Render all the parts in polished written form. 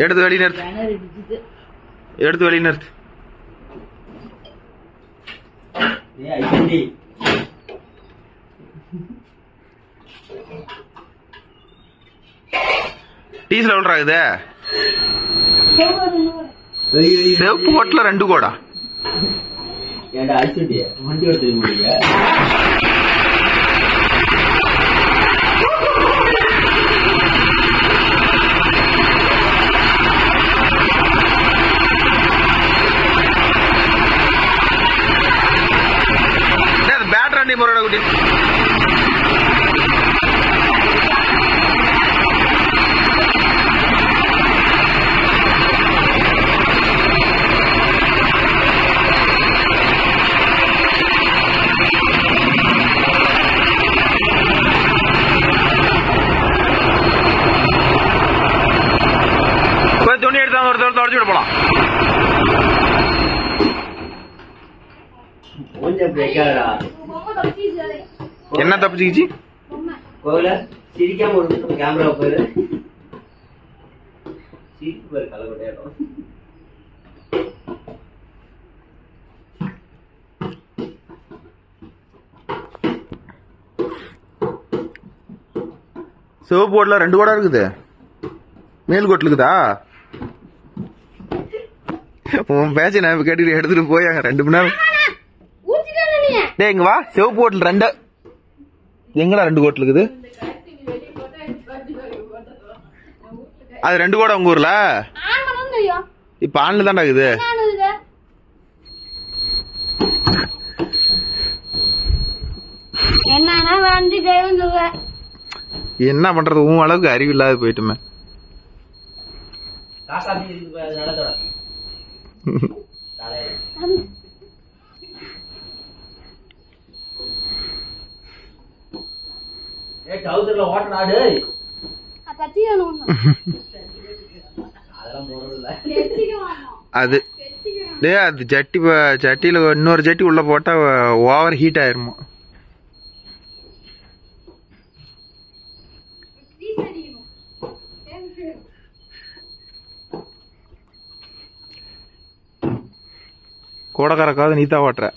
எடுத்து வெளியே நிறுத்து. எடுத்து வெளியே நிறுத்து. டீசல் எவ்வளோ ஆகுது? செவப்பு கோட்ல 2 கோடா? வண்டி எடுத்து முடியல. பேட்டரி போற குட்டி துணி எடுத்தா ஒரு தொடச்சு விட போலாம். என்ன தப்பிச்சுக்கிச்சு? கோவில சிரிக்காம ஒரு கேமரா போயிரு. சீட்டு பேர் கலவட்டையாடும். சிவப்பு கோட்ல 2 கோடா இருக்குது. மேல் கோட்ல இருக்குதா? உன் பேச்ச நான் கேட்டுட்டு எடுத்துட்டு போயாங்க 2 மணி நேரம். டேய் இங்க வா. சிவப்பு கோட்ல 2 எங்கடா 2 கோட்ல இருக்குது? அது 2 கோடா உங்க ஊர்ல? இப்ப ஆன்ல தான்டா இருக்குது. என்ன பண்றது? உன் அளவுக்கு அறிவு இல்லாத போயிட்டுமே. அது அது சட்டியில இன்னொரு சட்டி உள்ள போட்டா ஓவர் ஹீட் ஆயிருமா? கோடக்காரக்காவது நீத்தா ஓட்டுற.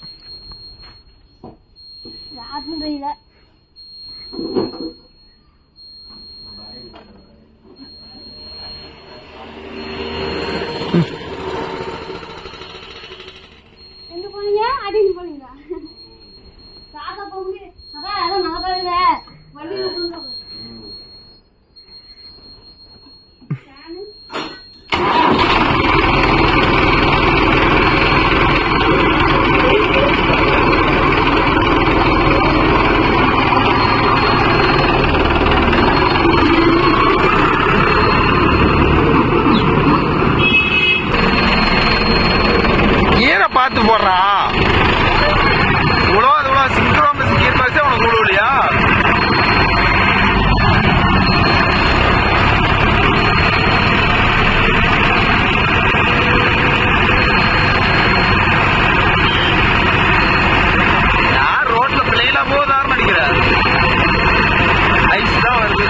பார்த்து போடுறா. இவ்வளோ சிங்க்ரோமஸ் கீர் பாக்ஸே உனக்கு விழுவு இல்லையா? யார் ரோட்ல பிள்ளைகளா போதாருன்னு நினைக்கிறார். ஐஸ் தான் வருது.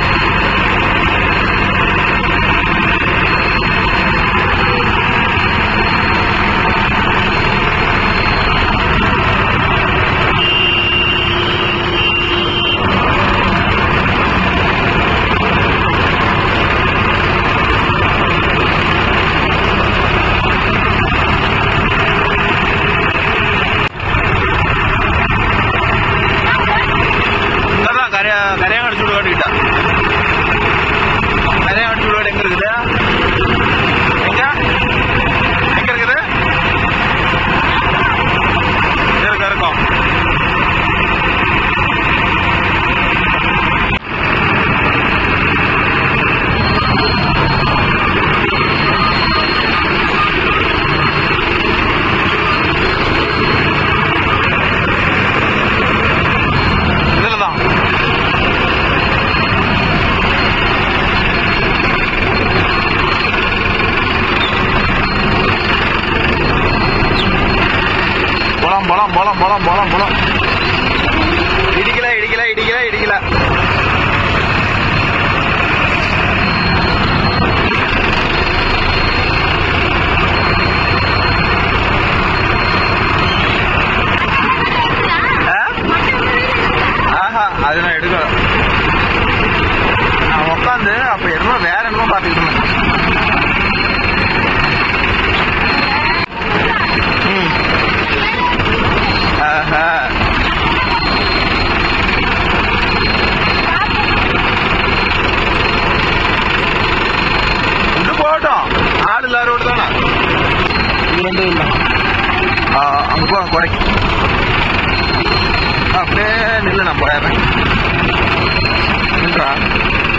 கரையாங்கடி சுடுகாடு கிட்ட கரையாங்கடி சுடுகாடு எங்க இருக்குது? எங்க எங்க இருக்குது? இருக்கும். இதுலதான் போலாம். இடிக்கல. போட்டோம் ஆள் இல்ல ரோடு தானே இது ரெண்டும் இல்லை அங்க போ கொடைக்கு அப்படியே நில்லு நான் போயிடுறேன் நின்றா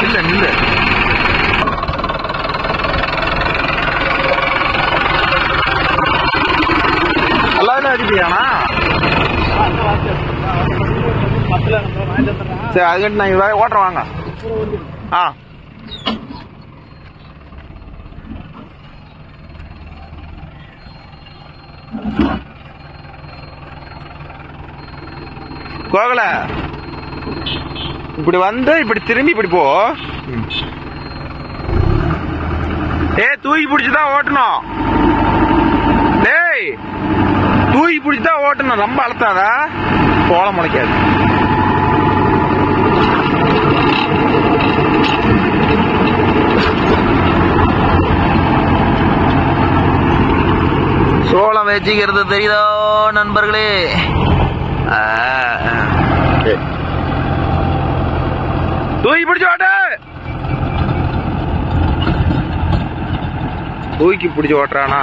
இல்ல நில்லு எல்லாரும் அடிப்பியானா சரி அதுக்கிட்ட நான் ஓட்டுறேன் வாங்க ஆ கோகல இப்படி வந்து இப்படி திரும்பி இப்படி போ தூக்கி பிடிச்சுதான் ஓட்டணும் டேய் தூக்கி பிடிச்சுதான் ஓட்டணும் ரொம்ப அழுத்தாதா சோளம் முளைக்காது சோளம் வச்சுக்கிறது தெரியுதோ நண்பர்களே தூக்கி பிடிச்சு ஓட்ட தூக்கி பிடிச்சு ஓட்டுறானா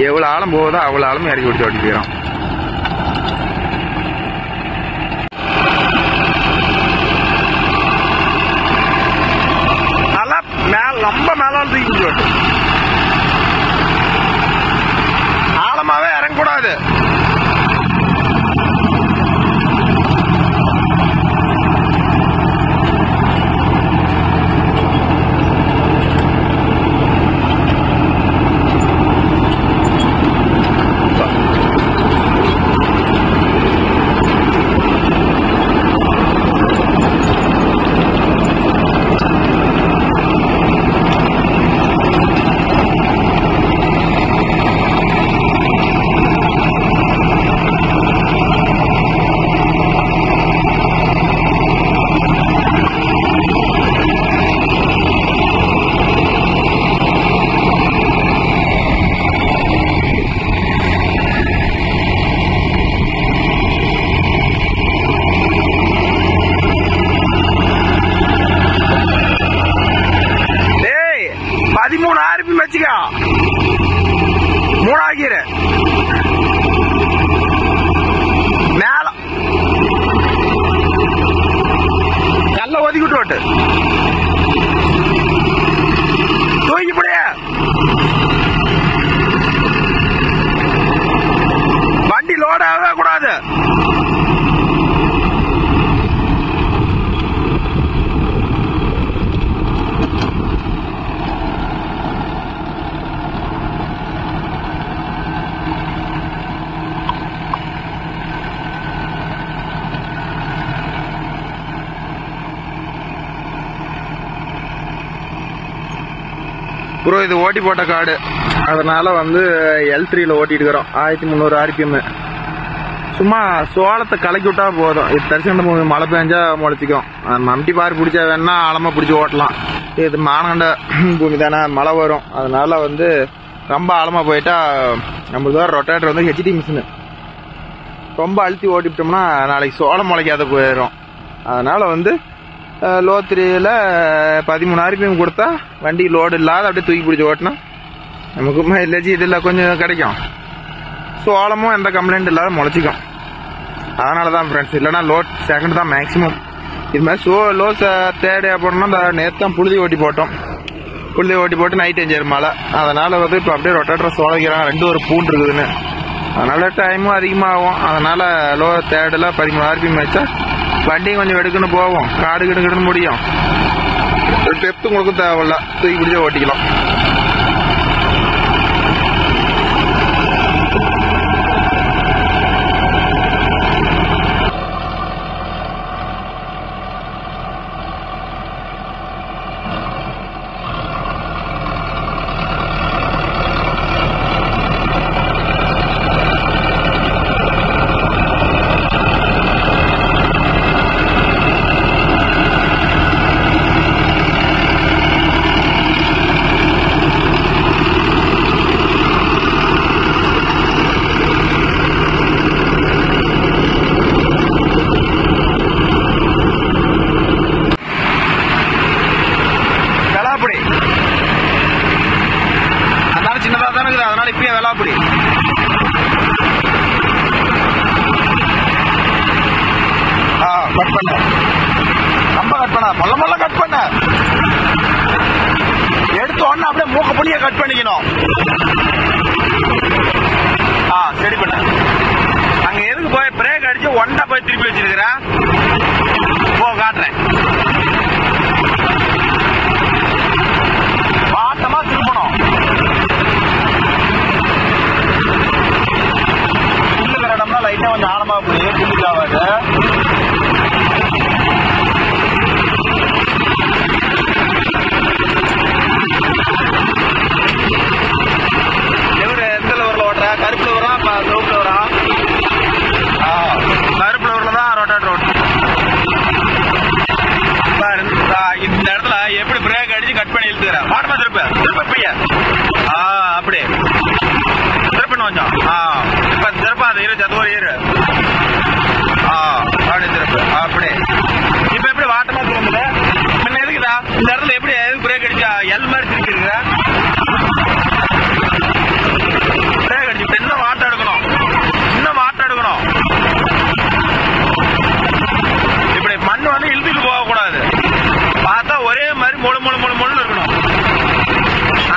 எவ்வளவு ஆழம் போகுதோ அவ்வளவு ஆழம் இறக்கி பிடிச்சு ஓட்டி போயிடும் நல்லா ரொம்ப மேல தூக்கி பிடிச்சு ஓட்டு ஆழமாவே இறங்கக்கூடாது வச்சுக்கோ மூணாகிற மேல நல்லா ஒதுக்கிட்டு ஓட்டு தூக்கி போட வண்டி லோட் ஆக கூடாது ப்ரோ இது ஓட்டி போட்ட காடு அதனால வந்து L3ல ஓட்டிட்டு இருக்கிறோம் 1300 RPM சும்மா சோளத்தை கலக்கி விட்டா போதும் இது தரிசன பூமி மழை பெஞ்சா முளைச்சிக்கும் மம்டி பாரு பிடிச்சா வேணா ஆழமா பிடிச்சி ஓட்டலாம் இது மானகண்ட பூமி தானே மழை வரும் அதனால வந்து ரொம்ப ஆழமா போயிட்டா நம்மளுக்கு வேற ரொட்டேட்டர் வந்து HT மிஷின் ரொம்ப அழுத்தி ஓட்டிவிட்டோம்னா நாளைக்கு சோளம் முளைக்காத போயிடும் அதனால வந்து லோ 3ல 13 RPM கொடுத்தா வண்டி லோடு இல்லாத அப்படியே தூக்கி பிடிச்சி ஓட்டினா நமக்கு மைலேஜ் இதில் கொஞ்சம் கிடைக்கும் சோளமும் எந்த கம்ப்ளைண்ட் இல்லாத முளைச்சிக்கும் அதனால தான் ஃப்ரெண்ட்ஸ் இல்லைனா லோட் செகண்ட் தான் மேக்ஸிமம் இது மாதிரி லோ தேர்ட் போட்டோம்னா இந்த நேற்று தான் புழுதி ஓட்டி போட்டோம் புழுதி ஓட்டி போட்டு நைட் எஞ்சாரு மழை அதனால வந்து இப்போ அப்படியே ரொட்டேட்டர் சோளைக்கிறாங்க 2 ஒரு பூண்டு இருக்குதுன்னு அதனால டைமும் அதிகமாகும் அதனால லோ தேர்டில் 13 RPM வச்சா வண்டியும் கொஞ்சம் எடுக்குன்னு போவோம் காடு கிடுக்கிடுன்னு முடியும் டெப்த்து உங்களுக்கு தேவையில்ல தூக்கி பிடிச்சா ஓட்டிக்கலாம் அதனால இப்பயே வேளாப்படி கட் பண்ண ரொம்ப கட் பண்ண மொல்ல கட் பண்ண எடுத்த உடனே அப்படியே மூக்க புளிய கட் பண்ணிக்கணும். சரி பண்ண அங்க எதுக்கு போய் பிரேக் அடிச்சு ஒண்டா போய் திருப்பி வச்சிருக்கிறேன். போ காட்டுறேன். பாட்டமா திருப்பணும். புல்லுக்கிற இடம்னா லைட்டா கொஞ்சம் ஆழமா போய் புல்லுக்காவாது. இவரு எந்த லெவரில் ஓட்டுற? கருப்பு லெவரா சிவப்பு லெவரா? கருப்பு லெவரில் தான் ரொட்டேட் ரோட். இந்த இடத்துல எப்படி பிரேக் அடிச்சு கட் பண்ணி இழுத்துக்கிறேன். பாட்டமா திருப்ப பைய அப்படி திருப்பணும் கொஞ்சம். இப்ப திருப்ப அந்த இரு சத்துவ இரு அப்படி திருப்பு அப்படி. இப்ப எப்படி வாட்டமா திரும்புது? முன்ன எதுக்குதா இந்த இடத்துல எப்படி எதுக்கு பிரேக் அடிச்சா எல் மாதிரி திருப்பி இருக்கிற? பிரேக் அடிச்சு இன்னும் வாட்டை எடுக்கணும். இன்னும் வாட்டை எடுக்கணும். இப்படி மண் வந்து இழுத்துட்டு போகக்கூடாது. பார்த்தா ஒரே மாதிரி முழு முழு முழு முழு இருக்கணும்.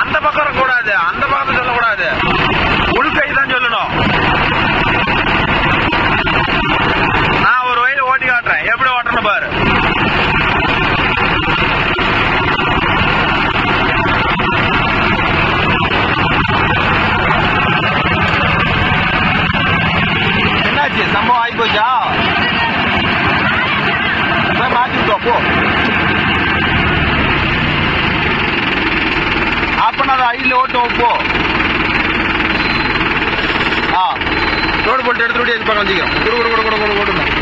அந்த பக்கம் இருக்கக்கூடாது. அந்த பக்கத்தை சொல்லக்கூடாது. உள்கை தான் சொல்லணும். நான் ஒரு வயல ஓட்டி காட்டுறேன். எப்படி ஓட்டணும் பாரு. என்னாச்சு? சம்பவம் ஆகி போச்சா? மாத்திட்டோ போ. அப்ப நான் ஐடியில் ஓட்டும் போ. ரோடு போட்டு எடுத்து ஓட்டி எடுப்பாங்க. வச்சுக்கிறோம். கூட ஓட்டணும்.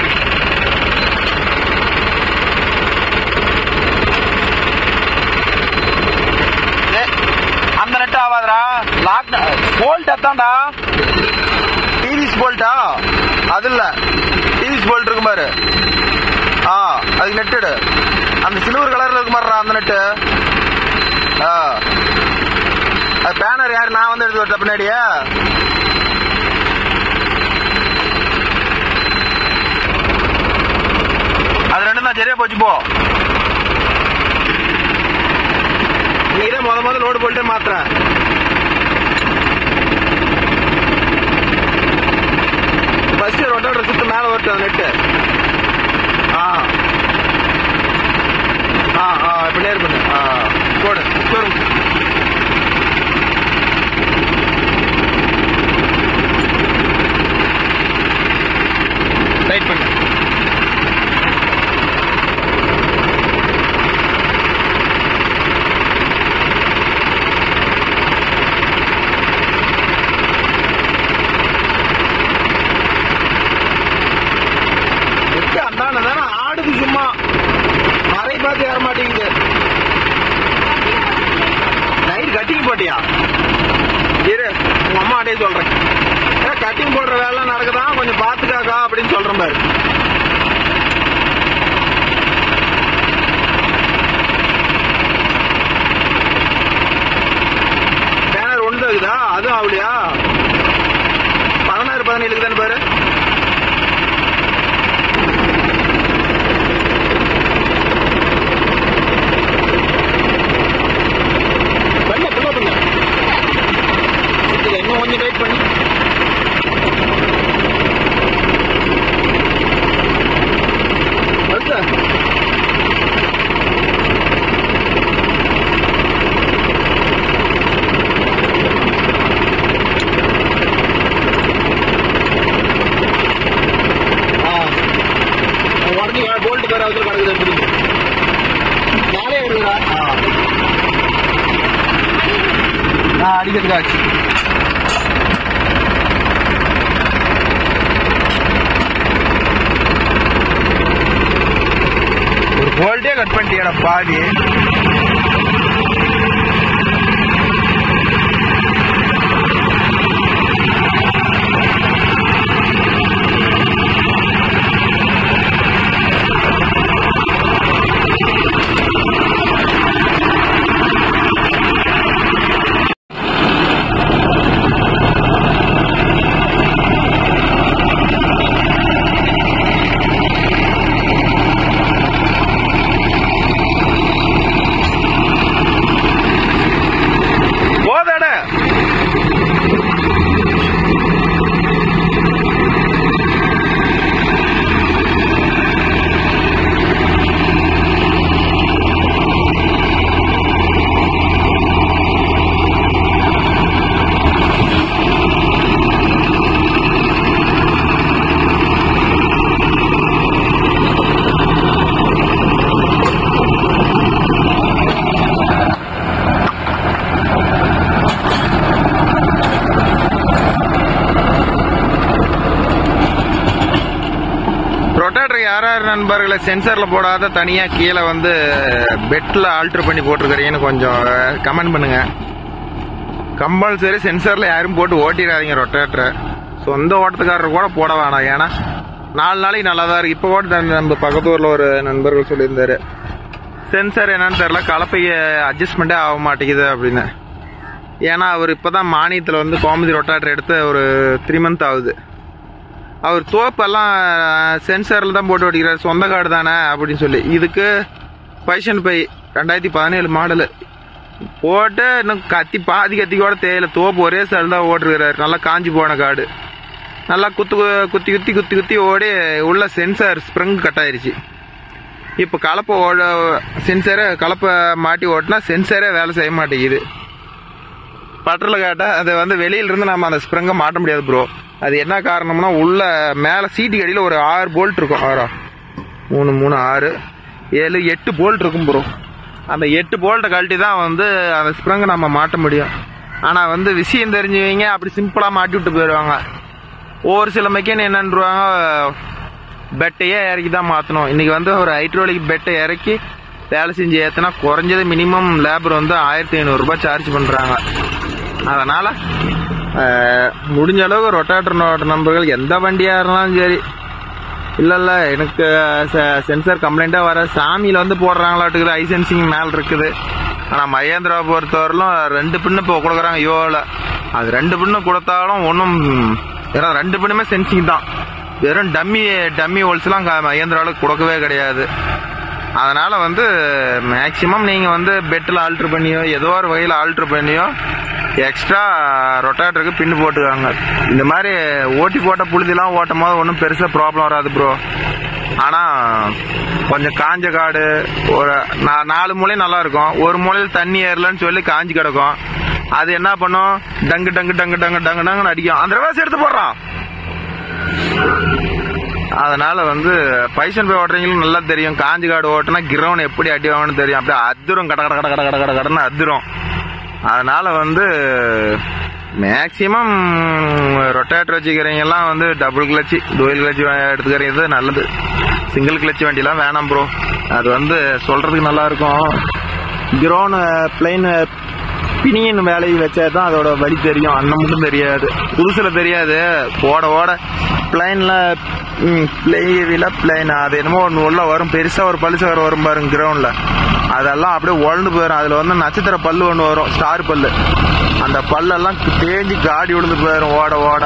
அந்த நெட் ஆகாதரா. லாக் போல்ட் எத்தாண்டா. டிவிஸ் போல்ட்டா? அது இல்ல, டிவிஸ் போல்ட் இருக்கு பாரு. அதுக்கு நெட்டு அந்த சில்வர் கலர்ல இருக்கு பாருடா அந்த நெட்டு. அது பேனர் யாரு? நான் வந்து எடுத்து வரட்ட பின்னாடியே. அது ரெண்டும் தான் சரியா போச்சு. போ நீதான் முதல்ல லோடு போல்ட்டே மாத்துறேன். ஃபர்ஸ்ட் ரொட்டேட்டர் சுத்து மேல வரட்டும் நெட்டு. இப்ப நேர் பண்ணு. போடு ஷோரூம். ரைட் பண்ணு. அந்தானதானே ஆடுது. சும்மா மறை பார்த்து ஏற மாட்டேங்குது. நைட் கட்டிங் போட்டியா? இரு உங்க அம்மா அடைய சொல்றேன். கட்டிங் போடுற வேலை நடக்குதான், கொஞ்சம் பாத்துக்காக்கா அப்படின்னு சொல்றேன் பாரு. பேனர் ஒன்று இருக்குதா? அதுவும் அவளியா? 16 17 தானே பாரு. இன்னும் கொஞ்சம் வெயிட் பண்ணி போல்ட் பேர் அவத்துல கிடக்குது. நாளே இருக்குதா? அடிக்கிறதுக்காச்சு. ஒரு போல்ட்டே கட் பண்ணிட்டியடா பாதி. நண்பர்களை சென்சர்ல போடாத தனியா கீழே வந்து பெட்ல ஆல்டர் பண்ணி போட்டிருக்கிறீங்கன்னு கொஞ்சம் கமெண்ட் பண்ணுங்க. கம்பல்சரி சென்சர்ல யாரும் போட்டு ஓட்டிடாதீங்க ரொட்டேட்டரை. சொந்த ஓட்டத்துக்காரர் கூட போட வேணாம். ஏன்னா 4 நாளைக்கு நல்லா தான் இருக்கு. இப்போ கூட நம்ம பக்கத்து ஊர்ல ஒரு நண்பர்கள் சொல்லியிருந்தாரு, சென்சர் என்னன்னு தெரியல, கலப்பைய அட்ஜஸ்ட்மெண்ட்டே ஆக மாட்டேங்குது அப்படின்னு. ஏன்னா அவர் இப்போதான் மானியத்தில் வந்து கோமதி ரொட்டாட்டர் எடுத்து ஒரு 3 month ஆகுது. அவர் தோப்பெல்லாம் சென்சரில் தான் போட்டு ஓட்டிக்கிறார், சொந்த காடு தானே அப்படின்னு சொல்லி. இதுக்கு பைசன் பை 2017 மாடலு போட்டு இன்னும் பாதி கத்தி கூட தேயில, தோப்பு ஒரே சைடு தான் ஓட்டுருக்கிறாரு. நல்லா காஞ்சி போன காடு, நல்லா குத்தி ஓடி உள்ள சென்சார் ஸ்ப்ரிங் கட் ஆயிருச்சு. இப்போ கலப்பை சென்சரை கலப்பை மாட்டி ஓட்டினா சென்சரே வேலை செய்ய மாட்டேங்குது. பட்டரில் கேட்டால் அது வந்து வெளியிலிருந்து நம்ம அந்த ஸ்ப்ரிங்கை மாட்ட முடியாது ப்ரோ. அது என்ன காரணம்னா உள்ள மேலே சீட்டு கடியில் ஒரு 6 போல்ட் இருக்கும். 3 3 6 7 8 போல்ட் இருக்கும் ப்ரோ. அந்த 8 போல்ட்டை கழட்டி தான் வந்து அந்த ஸ்ப்ரிங்கை நம்ம மாட்ட முடியும். ஆனால் வந்து விஷயம் தெரிஞ்சவங்க அப்படி சிம்பிளாக மாட்டி விட்டு போயிடுவாங்க. ஒரு சில மெக்கானிக் என்னன்றாங்க, பெட்டையே இறக்கி தான் மாற்றணும். இன்றைக்கி வந்து ஒரு ஹைட்ரோலிக் பெட்டை இறக்கி வேலை செஞ்சு ஏற்றினா குறைஞ்சது மினிமம் லேபர் வந்து 1500 ரூபாய் சார்ஜ் பண்ணுறாங்க. அதனால் முடிஞ்ச அளவுக்கு ரொட்டாட்டர் நம்பர்கள் எந்த வண்டியாக இருந்தாலும் சரி, இல்லை எனக்கு சென்சார் கம்ப்ளைண்ட்டாக வர சாமியில் வந்து போடுறாங்களாட்டுக்குது, ஐ சென்சிங் மேலே இருக்குது. ஆனால் மகேந்திரா பொறுத்தவரையிலும் 2 பின்னு இப்போ கொடுக்குறாங்க யோவில். அது 2 பின்னு கொடுத்தாலும் ஒன்றும், ஏன்னா 2 பின்னுமே சென்சிங் தான். வெறும் டம்மி ஹோல்ஸ்லாம் மகேந்திராவில் கொடுக்கவே கிடையாது. அதனால் வந்து மேக்சிமம் நீங்கள் வந்து பெட்டில் ஆல்ட்ரு பண்ணியோ ஏதோ ஒரு வகையில் ஆல்ட்ரு பண்ணியோ எக்ஸ்ட்ரா ரொட்டாட்டருக்கு பின்னு போட்டுக்காங்க. இந்த மாதிரி ஓட்டி போட்ட புழுதிலாம் ஓட்டும் போது ஒன்றும் பெருசாக ப்ராப்ளம் வராது ப்ரோ. ஆனால் கொஞ்சம் காஞ்ச காடு ஒரு 4 மூலையும் நல்லா இருக்கும், ஒரு மூலையில் தண்ணி ஏறலன்னு சொல்லி காஞ்சி கிடக்கும். அது என்ன பண்ணும், டங்கு டங்கு டங்கு டங்கு டங்கு டங்குன்னு அடிக்கும். அந்த ரிவர்ஸ் எடுத்து போடுறான். அதனால வந்து பைசன் போய் ஓட்டுறீங்களும் நல்லா தெரியும். காஞ்சி காடு ஓட்டுனா கிரவுண்ட் எப்படி அடி வாங்கன்னு தெரியும். அப்படியே அதிரும், கட கட கட கட கட கட கடன்னு அதிரும். அதனால வந்து மேக்சிமம் ரொட்டேட்டர் வச்சுக்கிறீங்கலாம் வந்து டபுள் கிளச்சு டூயல் கிளச்சு எடுத்துக்கிறது நல்லது. சிங்கிள் கிளச்சு வண்டிலாம் வேணாம் ப்ரோ. அது வந்து சொல்றதுக்கு நல்லா இருக்கும். கிரவுண்ட் பிளைன் பினியின் வேலையை வச்சா தான் அதோட வழி தெரியும். அண்ணன் மட்டும் தெரியாது, புதுசில் தெரியாது. ஓட பிளைன்ல பிளைன் அது என்னமோ ஒன்று உள்ள வரும், பெருசாக ஒரு பல்சர் வரும் பாருங்க கிரவுண்ட்ல. அதெல்லாம் அப்படியே உழந்து போயிடும். அதில் வந்து நட்சத்திர பல்லு ஒன்று வரும், ஸ்டார் பல்லு. அந்த பல்லெல்லாம் தேஞ்சி காடி விழுந்து போயிடும் ஓட.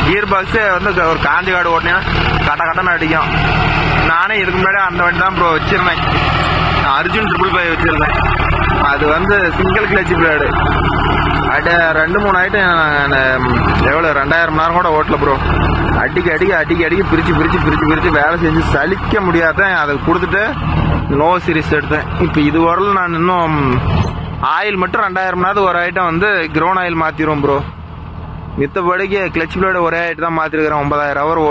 கியர் பாக்ஸே வந்து ஒரு காஞ்சி காடு ஓட்டினா கட்டன்னு அடிக்கும். நானே இதுக்கு முன்னாடி அந்த வண்டி தான் ப்ரோ வச்சிருந்தேன், அர்ஜுன் 555 வச்சிருந்தேன். அது வந்து சிங்கிள் கிளச்சு பிளேடு. அட 2-3 ஐட்டம் எவ்வளோ 2000 மணி நேரம் கூட ஓட்டல ப்ரோ. அடிக்க பிரிச்சு வேலை செஞ்சு சலிக்க முடியாத அதை கொடுத்துட்டு நோ சீரிஸ் எடுத்தேன். இப்போ இது வரல நான் இன்னும் ஆயில் மட்டும் 2000 மணி நேரத்துக்கு ஒரு ஐட்டம் வந்து கிரவுண்ட் ஆயில் மாற்றிடுவோம் ப்ரோ. மித்தபடிக்கு கிளச் பிளேடு ஒரே ஐட்டம் தான் மாற்றிருக்கிறேன். 9000 ஹவர்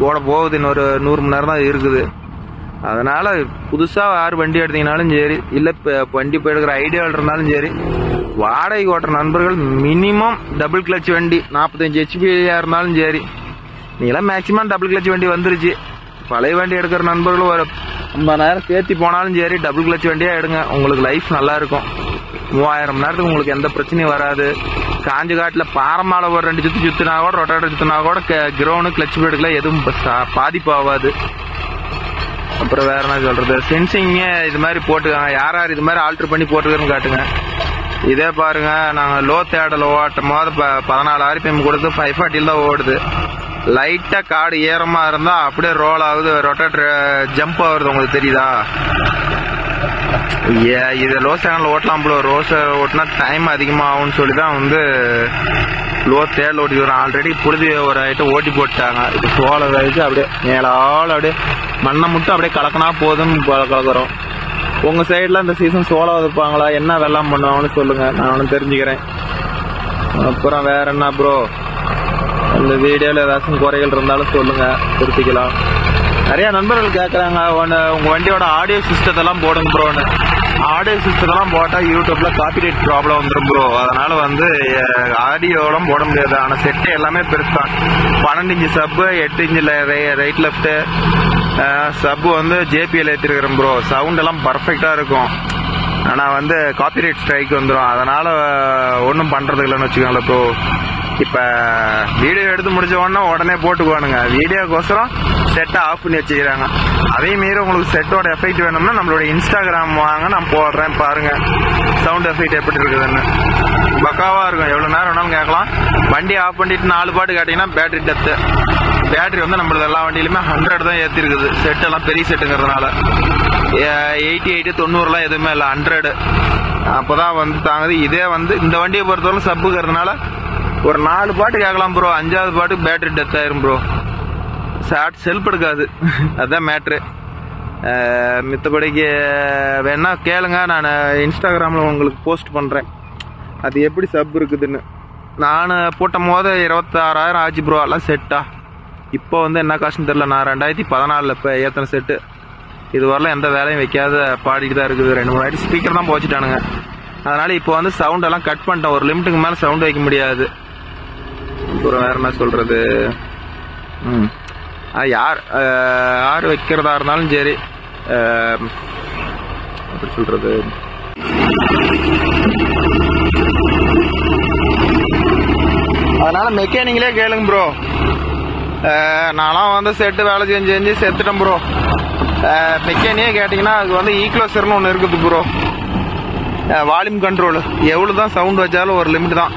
ஓட போகுது, இன்னொரு 100 மணி நேரம் தான் இருக்குது. அதனால புதுசாக யார் வண்டி எடுத்தீங்கனாலும் சரி, இல்லை இப்போ வண்டி போய் ஐடியாவில் இருந்தாலும் சரி, வாடகை ஓட்டுற நண்பர்கள் மினிமம் டபுள் கிளச் வண்டி 45 HP இருந்தாலும் சரி. நீங்களாம் மேக்சிமம் டபுள் கிளச் வண்டி வந்துருச்சு. பழைய வண்டி எடுக்கிற நண்பர்களும் ஒரு 50,000 சேர்த்தி போனாலும் சரி டபுள் கிளச் வண்டியாக எடுங்க. உங்களுக்கு லைஃப் நல்லா இருக்கும். 3000 மணி நேரத்துக்கு உங்களுக்கு எந்த பிரச்சனையும் வராது. காஞ்சி காட்டில் பாரமால ஒரு 2 சுற்றினா கூட, ரொட்டாட்டர் சுற்றினா கூட கிரவுண்டு கிளச் பிளேடுக்குள்ள எதுவும் பாதிப்பு ஆகாது. அப்புறம் வேற என்ன சொல்றது, சென்சிங்க இது மாதிரி போட்டுக்காங்க. யார் இது மாதிரி ஆல்டர் பண்ணி போட்டுக்கிறன்னு காட்டுங்க. இதே பாருங்க, நாங்கள் லோ தேடல் ஓட்டும் போது 14 RPM கொடுத்து 540 தான் ஓடுது. லைட்டா காடு ஏறமா இருந்தா அப்படியே ரோல் ஆகுது, ரொட்டேட்டர் ஜம்ப் ஆகுது. உங்களுக்கு தெரியுதா? இது லோ சேனல் ஓட்டலாம் ப்ரோ. ரோஸ் ஓட்டினா டைம் அதிகமாக ஆகும்னு சொல்லி தான் வந்து லோ தேடல் ஓட்டி வரும். ஆல்ரெடி புழுதி ஒரு ஐட்டம் ஓட்டி போட்டாங்க. இப்போ சோளை வச்சு அப்படியே மேலால் அப்படியே மண்ணை மட்டும் அப்படியே கலக்கினா போதுன்னு கலக்கிறோம். உங்க சைட்ல இந்த சீசன் சோளம் வைப்பாங்களா, என்ன வெள்ளாம் பண்ணுவாங்கன்னு சொல்லுங்க, நான் தெரிஞ்சுக்கிறேன். அப்புறம் வேற என்ன ப்ரோ, இந்த வீடியோல ஏதாச்சும் குறைகள் இருந்தாலும் சொல்லுங்க, திருத்திக்கலாம். நிறைய நண்பர்கள் கேட்கறாங்க, உங்க வண்டியோட ஆடியோ சிஸ்டத்தெல்லாம் போடுங்க ப்ரோன்னு. ஆடியோ சிஸ்டத்தெல்லாம் போட்டால் யூடியூப்ல காப்பிரைட் ப்ராப்ளம் வந்துடும் ப்ரோ. அதனால வந்து ஆடியோலாம் போட முடியாது. ஆனால் செட்டு எல்லாமே பெருசு தான். 12 இன்ச்சு சப்பு, 8 இன்ச்சில் ரைட் லெஃப்ட்டு, சப்பு வந்து ஜேபிஎல் ஏற்றிருக்கிறேன் ப்ரோ. சவுண்ட் எல்லாம் பர்ஃபெக்டா இருக்கும். ஆனால் வந்து காப்பிரைட் ஸ்ட்ரைக் வந்துடும். அதனால ஒன்றும் பண்றது இல்லைன்னு வச்சுக்கோங்களேன் ப்ரோ. இப்போ வீடியோ எடுத்து முடிச்ச உடனே போட்டுக்குவானுங்க. வீடியோக்கோசரம் செட்டை ஆஃப் பண்ணி வச்சுக்கிறாங்க. அதே மீறி உங்களுக்கு செட்டோட எஃபெக்ட் வேணும்னா நம்மளோட இன்ஸ்டாகிராம் வாங்க, நான் போடுறேன் பாருங்க சவுண்ட் எஃபெக்ட் எப்படி இருக்குதுன்னு. பக்காவா இருக்கும். எவ்வளவு நேரம் வேணாலும் கேட்கலாம். வண்டி ஆஃப் பண்ணிட்டு 4 பாட்டு கேட்டீங்கன்னா பேட்டரி டெத்து. பேட்டரி வந்து நம்மளது எல்லா வண்டியிலுமே 100 தான் ஏற்றி இருக்குது. செட் எல்லாம் பெரிய செட்டுங்கிறதுனால 88 90 எதுவுமே இல்லை, 100 அப்போதான் வந்து தாங்குது. இதே வந்து இந்த வண்டியை பொறுத்தவரை சப்புங்கிறதுனால ஒரு 4 பாட்டு கேட்கலாம் ப்ரோ. 5வது பாட்டு பேட்டரி டெத் ஆயிரும் ப்ரோ. செல்ஃப் எடுக்காது. அதுதான் மேட்ரு. மித்தபடிக்கு வேணா கேளுங்க, நான் இன்ஸ்டாகிராமில் உங்களுக்கு போஸ்ட் பண்ணுறேன் அது எப்படி சப் இருக்குதுன்னு. நான் போட்டும் போது 26,000 ஆச்சு ப்ரோ. எல்லாம் செட்டா. இப்போ வந்து என்ன காசுன்னு தெரியல. நான் 2014 இப்போ ஏத்தனை செட்டு. இது வரலாம் எந்த வேலையும் வைக்காத பாடிட்டு தான் இருக்குது. 2-3 வாட்டி ஸ்பீக்கர் தான் போச்சுட்டானுங்க. அதனால இப்போ வந்து சவுண்ட் எல்லாம் கட் பண்ணிட்டேன். ஒரு லிமிட்டுக்கு மேலே சவுண்ட் வைக்க முடியாது. அப்புறம் வேற என்ன சொல்றது, யார் வைக்கிறதா இருந்தாலும் சரி, அப்படி சொல்றது, அதனால மெக்கானிக்லே கேளுங்க ப்ரோ. நான்லாம் வந்து செட்டு வேலை செஞ்சு செத்துட்டேன் ப்ரோ. மெக்கானிக்கே கேட்டிங்கன்னா அதுக்கு வந்து ஈக்ளோசர்னு ஒன்று இருக்குது ப்ரோ. வால்யூம் கண்ட்ரோல் எவ்வளோதான் சவுண்ட் வச்சாலும் ஒரு லிமிட் தான்.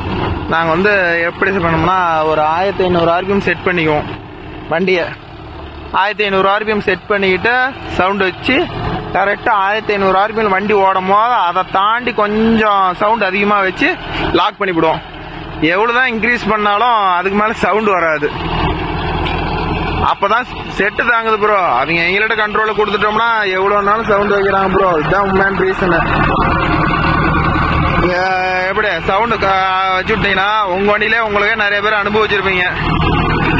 நாங்கள் வந்து எப்படி பண்ணோம்னா ஒரு 1500 RPM செட் பண்ணிக்குவோம் வண்டியை. 1500 RPM செட் பண்ணிக்கிட்டு சவுண்ட் வச்சு கரெக்டாக 1500 RPM வண்டி ஓடும் போது அதை தாண்டி கொஞ்சம் சவுண்ட் அதிகமாக வச்சு லாக் பண்ணிவிடுவோம். எவ்வளோதான் இன்க்ரீஸ் பண்ணாலும் அதுக்கு மேலே சவுண்ட் வராது. அப்பதான் செட்டு தாங்குது ப்ரோ. அவங்க எங்கள்கிட்ட கண்ட்ரோல கொடுத்துட்டோம்னா எவ்வளோனாலும் சவுண்ட் வைக்கிறாங்க ப்ரோ. இதுதான் உண்மையான ரீசன். எப்படி சவுண்டு வச்சு விட்டீங்கன்னா உங்க வண்டியிலே உங்களுக்கே நிறைய பேர் அனுபவிச்சிருப்பீங்க.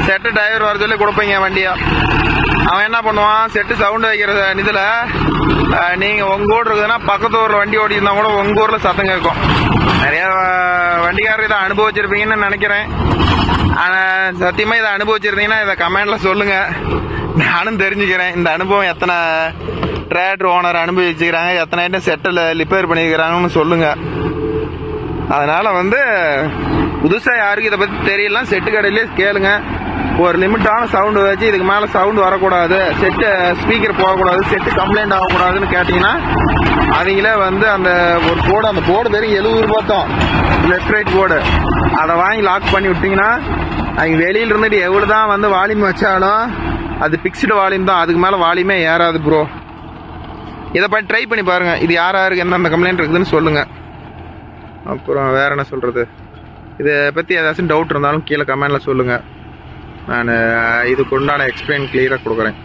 செட்டு டிரைவர் வர சொல்லி கொடுப்பீங்க வண்டியா. அவன் என்ன பண்ணுவான், செட்டு சவுண்ட் வைக்கிற இதுல நீங்க உங்க ஊர் இருக்குதுன்னா பக்கத்து ஊர்ல வண்டி ஓடினா கூட உங்க ஊர்ல சத்தம் கேட்கும். நிறைய வண்டிக்காரர் இதை அனுபவிச்சிருப்பீங்கன்னு நினைக்கிறேன். ஆனா சத்தியமா இதை அனுபவிச்சிருந்தீங்கன்னா இதை கமெண்ட்ல சொல்லுங்க, நானும் தெரிஞ்சுக்கிறேன். இந்த அனுபவம் எத்தனை டிராக்டர் ஓனர் அனுபவிச்சுக்கிறாங்க, எத்தனை ஐட்டம் செட்டில் ரிப்பேர் பண்ணிக்கிறாங்கன்னு சொல்லுங்க. அதனால வந்து புதுசா யாருக்கு இதை பத்தி தெரியலாம், செட்டு கடையிலே கேளுங்க. ஒரு லிமிட்டான சவுண்டு வச்சு இதுக்கு மேல சவுண்ட் வரக்கூடாது, செட்டு ஸ்பீக்கர் போகக்கூடாது, செட்டு கம்ப்ளைண்ட் ஆகக்கூடாதுன்னு கேட்டீங்கன்னா அவங்களே வந்து அந்த ஒரு போர்டு, அந்த போர்டு வெறும் 70 ரூபாய் தான், லெஃப்ட் ரைட் போர்டு, அதை வாங்கி லாக் பண்ணி விட்டீங்கன்னா அவங்க வெளியில இருந்துட்டு எவ்வளவுதான் வந்து வால்யூம் வச்சாலும் அது பிக்ஸ்டு வால்யூம் தான், அதுக்கு மேல வால்யூமே ஏறாது ப்ரோ. இதை பண்ணி ட்ரை பண்ணி பாருங்க. இது யாருக்கு எந்தெந்த கம்ப்ளைண்ட் இருக்குதுன்னு சொல்லுங்க. அப்புறம் வேற என்ன சொல்றது, இதை பத்தி ஏதாச்சும் டவுட் இருந்தாலும் கீழே கமெண்ட்ல சொல்லுங்க. நான் இதுக்கு உண்டான எக்ஸ்பிளைன் கிளியரா கொடுக்குறேன்.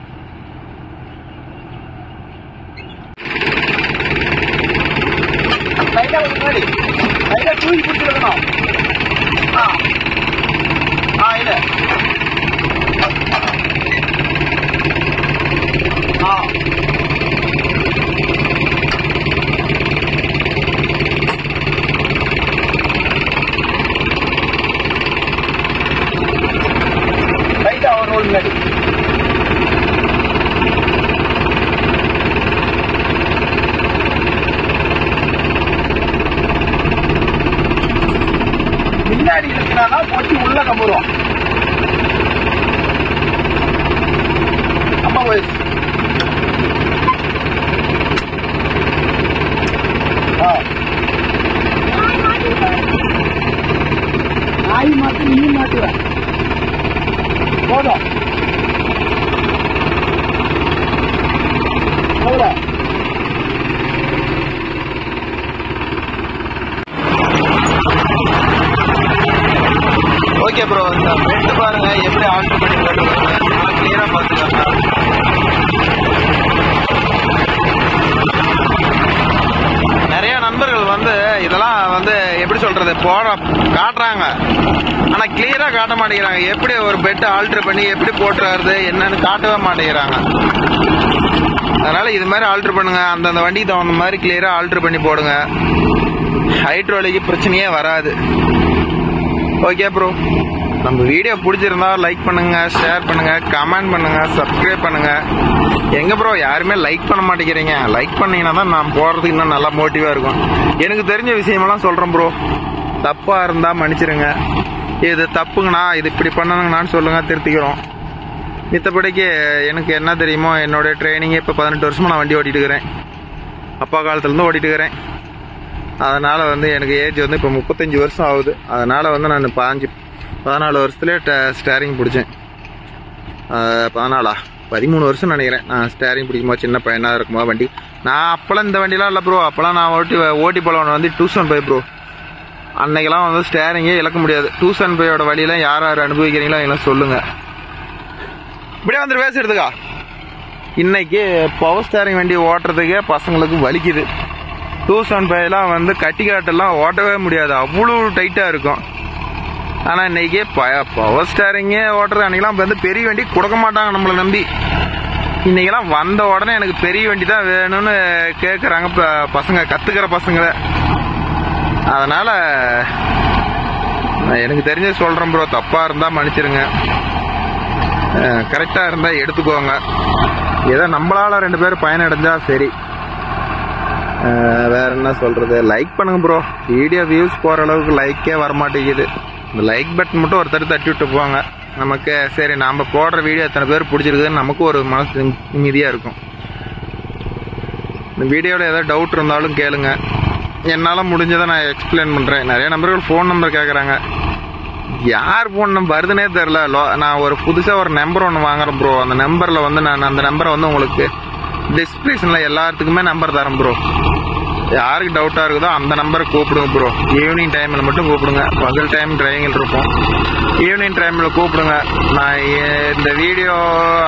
முன்னாடி இருக்கிறானா பொட்டி உள்ள கம்புறோம். அம்மா வயசு நாய் மாட்டு நீ மாட்டுவ போதும். ஓகே ப்ரோ, இந்த பெல்ட் பாருங்க எப்படி ஆல்டர் பண்ணி கிளியரா பார்த்துக்கோங்க. நிறைய நண்பர்கள் வந்து இதெல்லாம் வந்து எப்படி சொல்றது காட்டுறாங்க, ஆனா கிளியரா காட்ட மாட்டேங்கிறாங்க. எப்படி ஒரு பெட் ஆல்டர் பண்ணி எப்படி போட்டுறது என்னன்னு காட்டவே மாட்டேங்கிறாங்க. அதனால இது மாதிரி ஆல்டர் பண்ணுங்க, அந்தந்த வண்டிக்கு தகுந்த மாதிரி கிளியரா ஆல்டர் பண்ணி போடுங்க. ஹைட்ரோலிக்கு பிரச்சனையே வராது. ஓகே ப்ரோ, நம்ம வீடியோ பிடிச்சிருந்தா லைக் பண்ணுங்க, ஷேர் பண்ணுங்க, கமெண்ட் பண்ணுங்க, சப்ஸ்கிரைப் பண்ணுங்க. எங்க ப்ரோ யாருமே லைக் பண்ண மாட்டேங்கிறீங்க. லைக் பண்ணீங்கன்னா தான் நான் போறதுக்கு இன்னும் நல்லா மோட்டிவா இருக்கும். எனக்கு தெரிஞ்ச விஷயமெல்லாம் சொல்றேன் ப்ரோ. தப்பா இருந்தா மன்னிச்சிருங்க. இது தப்புங்கண்ணா, இது இப்படி பண்ணணுங்கண்ணான்னு சொல்லுங்க, திருத்திக்கிறோம். மித்தபடிக்கு எனக்கு என்ன தெரியுமோ, என்னோட ட்ரைனிங்கே இப்போ 18 வருஷமா நான் வண்டி ஓட்டிட்டு இருக்கிறேன். அப்பா காலத்துலேருந்து ஓட்டிட்டு இருக்கிறேன். அதனால வந்து எனக்கு ஏஜ் வந்து இப்போ 35 வருஷம் ஆகுது. அதனால வந்து நான் 14 வருஷத்துலேயே ஸ்டேரிங் பிடிச்சேன். 13 வருஷம் நினைக்கிறேன் நான் ஸ்டேரிங் பிடிக்கும்போது. சின்ன பையனாக இருக்கும்போது வண்டி நான் அப்போல்லாம் இந்த வண்டிலாம் இல்லை ப்ரோ. அப்போல்லாம் நான் ஓட்டி போலவன் வந்து 275 ப்ரோ. அன்னைக்கெல்லாம் வந்து ஸ்டேரிங்கே இழக்க முடியாது. 275 வழியெல்லாம் யார் யார் அனுபவிக்கிறீங்களோ எல்லாம் சொல்லுங்க. இப்படியே வந்து பேச எடுத்துக்கா. இன்னைக்கு பவர் ஸ்டேரிங் வண்டி ஓட்டுறதுக்கே பசங்களுக்கு வலிக்குது. 275 வந்து கட்டிக்காட்டெல்லாம் ஓட்டவே முடியாது, அவ்வளோ டைட்டாக இருக்கும். ஆனால் இன்னைக்கு பவர் ஸ்டேரிங்கே ஓட்டுறது அன்னைக்கெல்லாம் வந்து பெரிய வண்டி கொடுக்க மாட்டாங்க நம்மளை நம்பி. இன்னைக்கெல்லாம் வந்த உடனே எனக்கு பெரிய வண்டி தான் வேணும்னு கேட்குறாங்க பசங்க, கற்றுக்கிற பசங்க. அதனால் எனக்கு தெரிஞ்ச சொல்கிறேன் ப்ரோ. தப்பாக இருந்தால் மன்னிச்சிருங்க, கரெக்டாக இருந்தால் எடுத்துக்கோங்க. ஏதோ நம்மளால் 2 பேர் பயனடைஞ்சா சரி. வேற என்ன சொல்கிறது, லைக் பண்ணுங்க ப்ரோ. வீடியோ வியூஸ் போகிற அளவுக்கு லைக்கே வரமாட்டேங்குது. இந்த லைக் பட்டன் மட்டும் ஒருத்தர் தட்டி விட்டு போவாங்க நமக்கு. சரி, நாம் போடுற வீடியோ எத்தனை பேர் பிடிச்சிருக்குதுன்னு நமக்கு ஒரு மனசு நிம்மதியாக இருக்கும். இந்த வீடியோவில் ஏதாவது டவுட் இருந்தாலும் கேளுங்க, என்னால் முடிஞ்சதை நான் எக்ஸ்பிளைன் பண்ணுறேன். நிறைய நம்பர்கள் ஃபோன் நம்பர் கேட்குறாங்க. யார் ஃபோன் நம்பர் வருதுன்னே தெரில. நான் ஒரு புதுசாக ஒரு நம்பர் ஒன்று வாங்குறேன் ப்ரோ. அந்த நம்பரில் வந்து நான் அந்த நம்பரை வந்து உங்களுக்கு டிஸ்கிரிப்ஷனில் எல்லாத்துக்குமே நம்பர் தரேன் ப்ரோ. யாருக்கு டவுட்டாக இருக்குதோ அந்த நம்பரை கூப்பிடுங்க ப்ரோ. ஈவினிங் டைமில் மட்டும் கூப்பிடுங்க. பகல் டைம் டிரைவிங்கில் இருப்போம். ஈவினிங் டைமில் கூப்பிடுங்க. நான் இந்த வீடியோ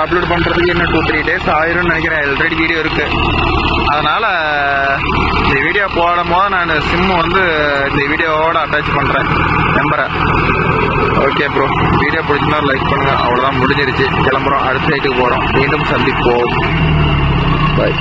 அப்லோட் பண்ணுறதுக்கு இன்னும் 2-3 டேஸ் ஆயிரும்னு நினைக்கிறேன். ஆல்ரெடி வீடியோ இருக்குது. அதனால் இந்த வீடியோ போடும் போது நான் சிம்மு வந்து இந்த வீடியோவோட அட்டாச் பண்ணுறேன் நம்பரை. ஓகே ப்ரோ, வீடியோ பிடிச்சிருந்தா லைக் பண்ணுங்கள். அவ்வளோதான், முடிஞ்சிருச்சு. கிளம்புறோம், அடுத்த சைட்டுக்கு போகிறோம். மீண்டும் சந்திப்போம். பாய்.